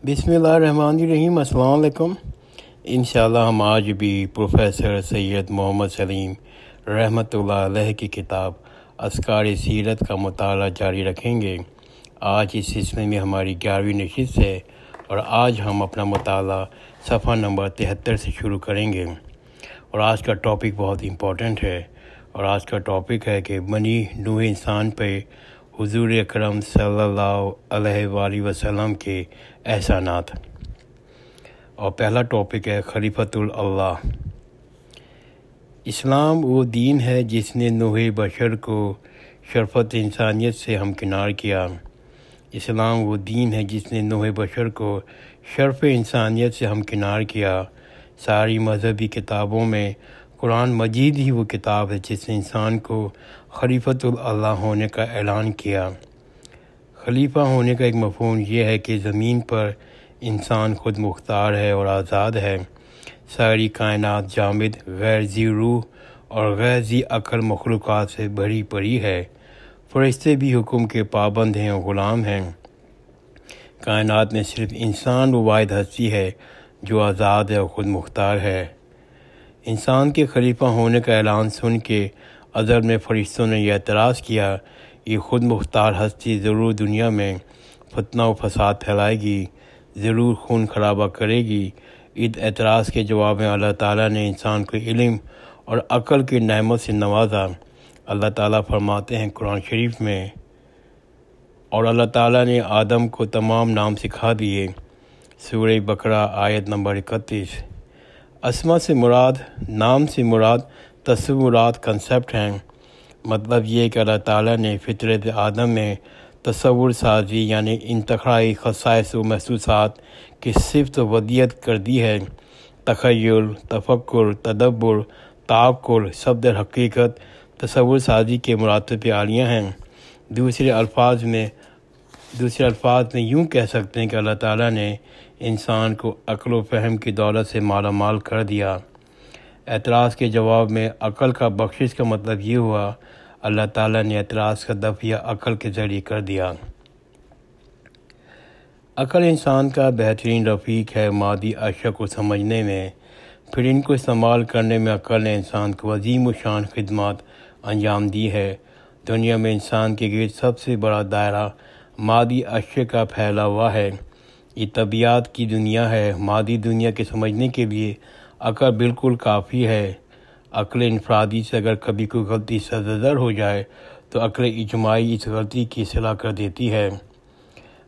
بسم اللہ الرحمن الرحیم۔ السلام علیکم۔ انشاءاللہ ہم آج بھی پروفیسر سید محمد سلیم رحمۃ اللہ علیہ کی کتاب اذکار سیرت کا مطالعہ جاری رکھیں گے۔ آج اس سلسلے میں ہماری 11ویں نشست ہے اور آج ہم اپنا مطالعہ صفحہ نمبر 73 سے شروع کریں گے۔ اور آج کا ٹاپک بہت امپورٹنٹ ہے، اور آج کا ٹاپک ہے کہ بنی نوح انسان پہ حضور اکرم صلی اللہ علیہ وآلہ وسلم کے احسانات۔ اور پہلا ٹاپک ہے خلیفۃ اللہ۔ اسلام وہ دین ہے جس نے نوع بشر کو شرفت انسانیت سے ہمکنار کیا۔ اسلام وہ دین ہے جس نے نوع بشر کو شرف انسانیت سے ہمکنار کیا۔ ساری مذہبی کتابوں میں قرآن مجید ہی وہ کتاب ہے جس نے انسان کو خلیفۃ اللہ ہونے کا اعلان کیا۔ خلیفہ ہونے کا ایک مفہوم یہ ہے کہ زمین پر انسان خود مختار ہے اور آزاد ہے۔ ساری کائنات جامد، غیر ذی روح اور غیر ذی عقل مخلوقات سے بھری پڑی ہے۔ فرشتے بھی حکم کے پابند ہیں اور غلام ہیں۔ کائنات میں صرف انسان وہ واحد ہستی ہے جو آزاد ہے اور خود مختار ہے۔ انسان کے خلیفہ ہونے کا اعلان سن کے ازل میں فرشتوں نے یہ اعتراض کیا، یہ خود مختار ہستی ضرور دنیا میں فتنہ و فساد پھیلائے گی، ضرور خون خرابہ کرے گی۔ اس اعتراض کے جواب میں اللہ تعالیٰ نے انسان کو علم اور عقل کی نعمت سے نوازا۔ اللہ تعالیٰ فرماتے ہیں قرآن شریف میں، اور اللہ تعالیٰ نے آدم کو تمام نام سکھا دیے۔ سورہ بقرہ آیت نمبر 31۔ اسما سے مراد، نام سے مراد تصورات کنسیپٹ ہیں۔ مطلب یہ کہ اللہ تعالیٰ نے فطرت آدم میں تصور سازی یعنی انتخابی خصائص و محسوسات کی صفت و ودیت کر دی ہے۔ تخیل، تفکر، تدبر، تعقل سب در حقیقت تصور سازی کے مراتب عالیہ ہیں۔ دوسرے الفاظ میں یوں کہہ سکتے ہیں کہ اللہ تعالیٰ نے انسان کو عقل و فہم کی دولت سے مالا مال کر دیا۔ اعتراض کے جواب میں عقل کا بخشش کا مطلب یہ ہوا، اللہ تعالیٰ نے اعتراض کا دفعہ عقل کے ذریعے کر دیا۔ عقل انسان کا بہترین رفیق ہے مادی اشیاء کو سمجھنے میں، پھر ان کو استعمال کرنے میں عقل نے انسان کو عظیم و شان خدمات انجام دی ہے۔ دنیا میں انسان کے گرد سب سے بڑا دائرہ مادی اشیاء کا پھیلا ہوا ہے۔ یہ طبیعت کی دنیا ہے۔ مادی دنیا کے سمجھنے کے لیے عقل بالکل کافی ہے۔ عقل انفرادی سے اگر کبھی کوئی غلطی سرزد ہو جائے تو عقل اجتماعی اس غلطی کی اصلاح کر دیتی ہے۔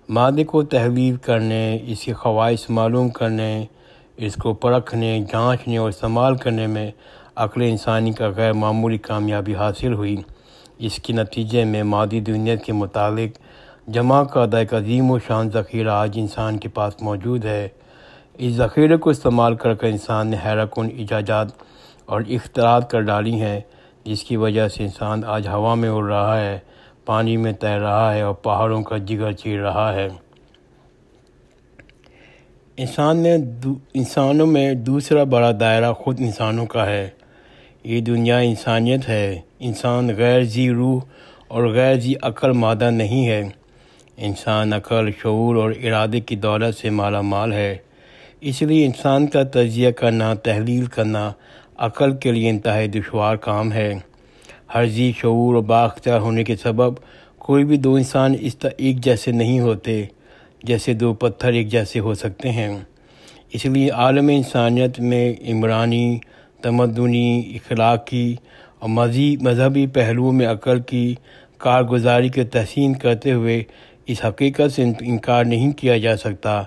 مادے کو تحلیل کرنے، اس کے خواص معلوم کرنے، اس کو پرکھنے، جانچنے اور استعمال کرنے میں عقل انسانی کا غیر معمولی کامیابی حاصل ہوئی۔ اس کے نتیجے میں مادی دنیا کے متعلق جمع کردہ ایک عظیم و شان ذخیرہ آج انسان کے پاس موجود ہے۔ اس ذخیرے کو استعمال کر انسان نے حیرت کن ایجادات اور اختراعات کر ڈالی ہیں، جس کی وجہ سے انسان آج ہوا میں اڑ رہا ہے، پانی میں تیر رہا ہے اور پہاڑوں کا جگر چیر رہا ہے۔ انسانوں میں دوسرا بڑا دائرہ خود انسانوں کا ہے۔ یہ دنیا انسانیت ہے۔ انسان غیر ذی روح اور غیر ذی عقل مادہ نہیں ہے۔ انسان عقل، شعور اور ارادے کی دولت سے مالا مال ہے۔ اس لیے انسان کا تجزیہ کرنا، تحلیل کرنا عقل کے لیے انتہائی دشوار کام ہے۔ ہر ذی شعور اور بااختیار ہونے کے سبب کوئی بھی دو انسان ایک جیسے نہیں ہوتے جیسے دو پتھر ایک جیسے ہو سکتے ہیں۔ اس لیے عالم انسانیت میں عمرانی، تمدنی، اخلاقی اور مذہبی پہلوؤں میں عقل کی کارگزاری کی تحسین کرتے ہوئے اس حقیقت سے انکار نہیں کیا جا سکتا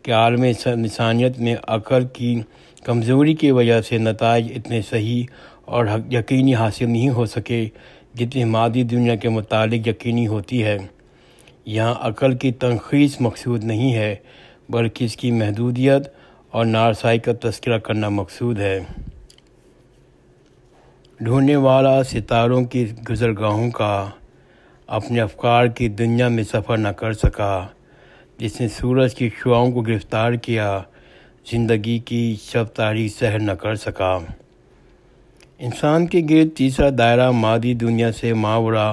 کہ عالم انسانیت میں عقل کی کمزوری کی وجہ سے نتائج اتنے صحیح اور یقینی حاصل نہیں ہو سکے جتنی مادی دنیا کے متعلق یقینی ہوتی ہے۔ یہاں عقل کی تنقیص مقصود نہیں ہے، بلکہ اس کی محدودیت اور نارسائی کا تذکرہ کرنا مقصود ہے۔ ڈھونڈنے والا ستاروں کی گزرگاہوں کا اپنے افکار کی دنیا میں سفر نہ کر سکا، جس نے سورج کی شعاؤں کو گرفتار کیا، زندگی کی شب تاریک سحر نہ کر سکا۔ انسان کے گرد تیسرا دائرہ مادی دنیا سے ماورا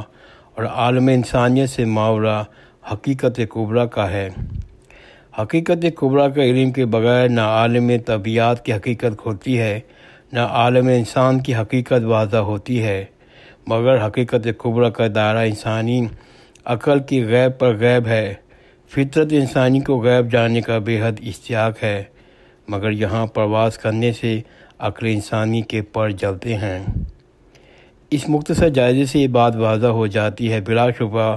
اور عالم انسانیت سے ماورا حقیقت کبریٰ کا ہے۔ حقیقت کبریٰ کا علم کے بغیر نہ عالم طبیعت کی حقیقت کھلتی ہے، نہ عالم انسان کی حقیقت واضح ہوتی ہے، مگر حقیقت کبریٰ کا دائرہ انسانی عقل کی غیب پر غیب ہے۔ فطرت انسانی کو غیب جاننے کا بے حد اشتیاق ہے، مگر یہاں پرواز کرنے سے عقل انسانی کے پر جلتے ہیں۔ اس مختصر جائزے سے یہ بات واضح ہو جاتی ہے، بلا شبہ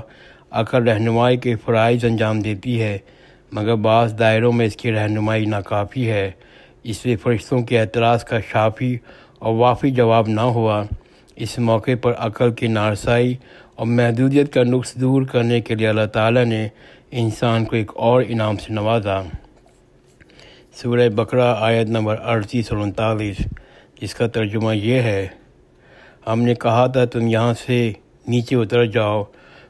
عقل رہنمائی کے فرائض انجام دیتی ہے، مگر بعض دائروں میں اس کی رہنمائی ناکافی ہے۔ اس لیے فرشتوں کے اعتراض کا شافی اور وافی جواب نہ ہوا۔ اس موقع پر عقل کی نارسائی اور محدودیت کا نقص دور کرنے کے لیے اللہ تعالیٰ نے انسان کو ایک اور انعام سے نوازا۔ سورہ بقرہ آیت نمبر 38 اور 39، جس کا ترجمہ یہ ہے: ہم نے کہا تھا تم یہاں سے نیچے اتر جاؤ،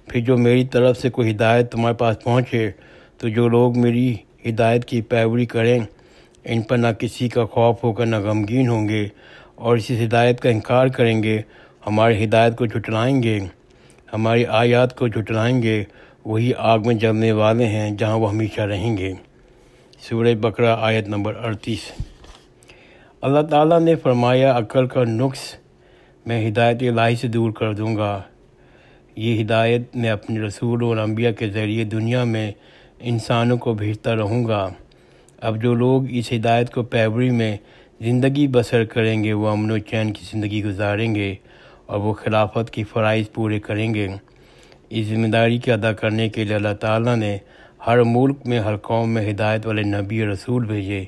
پھر جو میری طرف سے کوئی ہدایت تمہارے پاس پہنچے تو جو لوگ میری ہدایت کی پیروی کریں ان پر نہ کسی کا خوف ہوگا نہ غمگین ہوں گے، اور اس ہدایت کا انکار کریں گے، ہماری ہدایت کو جھٹلائیں گے، ہماری آیات کو جھٹلائیں گے، وہی آگ میں جلنے والے ہیں جہاں وہ ہمیشہ رہیں گے۔ سورہ بقرہ آیت نمبر 38۔ اللہ تعالیٰ نے فرمایا عقل کا نقص میں ہدایت الہی سے دور کر دوں گا۔ یہ ہدایت میں اپنے رسول اور انبیاء کے ذریعے دنیا میں انسانوں کو بھیجتا رہوں گا۔ اب جو لوگ اس ہدایت کو پیروی میں زندگی بسر کریں گے وہ امن و چین کی زندگی گزاریں گے اور وہ خلافت کی فرائض پورے کریں گے۔ اس ذمہ داری کے ادا کرنے کے لیے اللہ تعالیٰ نے ہر ملک میں ہر قوم میں ہدایت والے نبی اور رسول بھیجے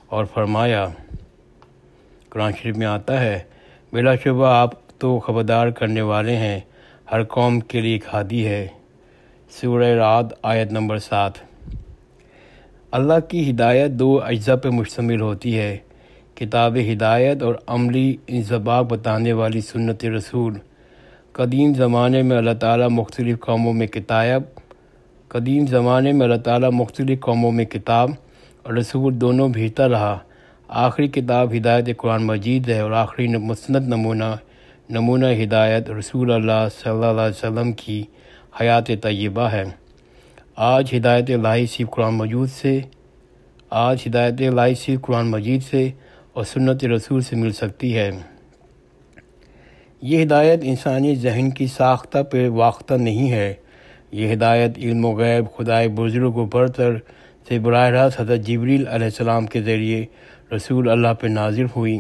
اور فرمایا، قرآن شریف میں آتا ہے، بلا شبہ آپ تو خبردار کرنے والے ہیں، ہر قوم کے لیے ایک ہادی ہے۔ سورہ رعد آیت نمبر 7۔ اللہ کی ہدایت دو اجزاء پر مشتمل ہوتی ہے: کتاب ہدایت اور عملی انضباط بتانے والی سنت رسول۔ قدیم زمانے میں اللہ تعالیٰ مختلف قوموں میں کتاب اور رسول دونوں بھیجتا رہا۔ آخری کتاب ہدایت قرآن مجید ہے اور آخری مسند نمونہ ہدایت رسول اللہ صلی اللہ علیہ وسلم کی حیات طیبہ ہے۔ آج ہدایت الہی صرف قرآن مجید سے اور سنت رسول سے مل سکتی ہے۔ یہ ہدایت انسانی ذہن کی ساختہ پہ واختہ نہیں ہے۔ یہ ہدایت علم و غیب خدائے بزرگ و برتر سے براہ راست حضرت جبریل علیہ السلام کے ذریعے رسول اللہ پہ نازل ہوئی۔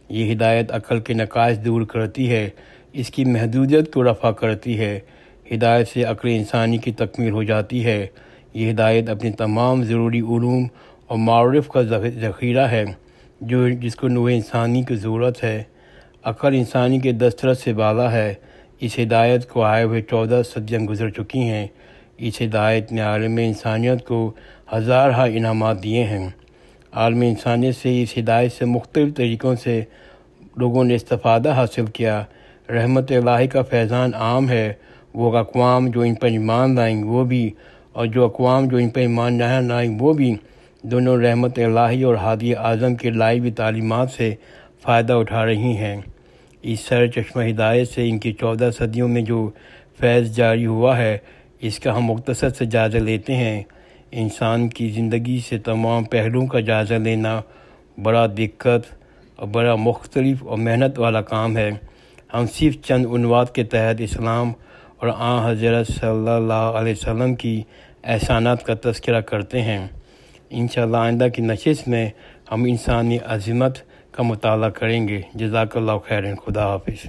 یہ ہدایت عقل کے نقائص دور کرتی ہے، اس کی محدودیت کو رفع کرتی ہے۔ ہدایت سے عقل انسانی کی تکمیل ہو جاتی ہے۔ یہ ہدایت اپنی تمام ضروری علوم اور معارف کا ذخیرہ ہے جس کو نوع انسانی کی ضرورت ہے۔ عقل انسانی کے دسترس سے بالا ہے۔ اس ہدایت کو آئے ہوئے 14 صدیاں گزر چکی ہیں۔ اس ہدایت نے عالم انسانیت کو ہزارہ انعامات دیے ہیں۔ عالم انسانیت سے اس ہدایت سے مختلف طریقوں سے لوگوں نے استفادہ حاصل کیا۔ رحمت الہی کا فیضان عام ہے۔ وہ اقوام جو ان پر ایمان لائیں وہ بھی، اور جو اقوام جو ان پر ایمان نہ لائیں وہ بھی، دونوں رحمت الہی اور ہادی اعظم کے لائی ہوئی تعلیمات سے فائدہ اٹھا رہی ہیں۔ اس سر چشمہ ہدایت سے ان کی 14 صدیوں میں جو فیض جاری ہوا ہے اس کا ہم مختصر سے جائزہ لیتے ہیں۔ انسان کی زندگی سے تمام پہلوؤں کا جائزہ لینا بڑا دقت اور بڑا مختلف اور محنت والا کام ہے۔ ہم صرف چند عنوان کے تحت اسلام اور حضرت صلی اللہ علیہ وسلم کی احسانات کا تذکرہ کرتے ہیں۔ انشاءاللہ آئندہ کی نشست میں ہم انسانی عظمت کا مطالعہ کریں گے۔ جزاک اللہ خیرن۔ خدا حافظ۔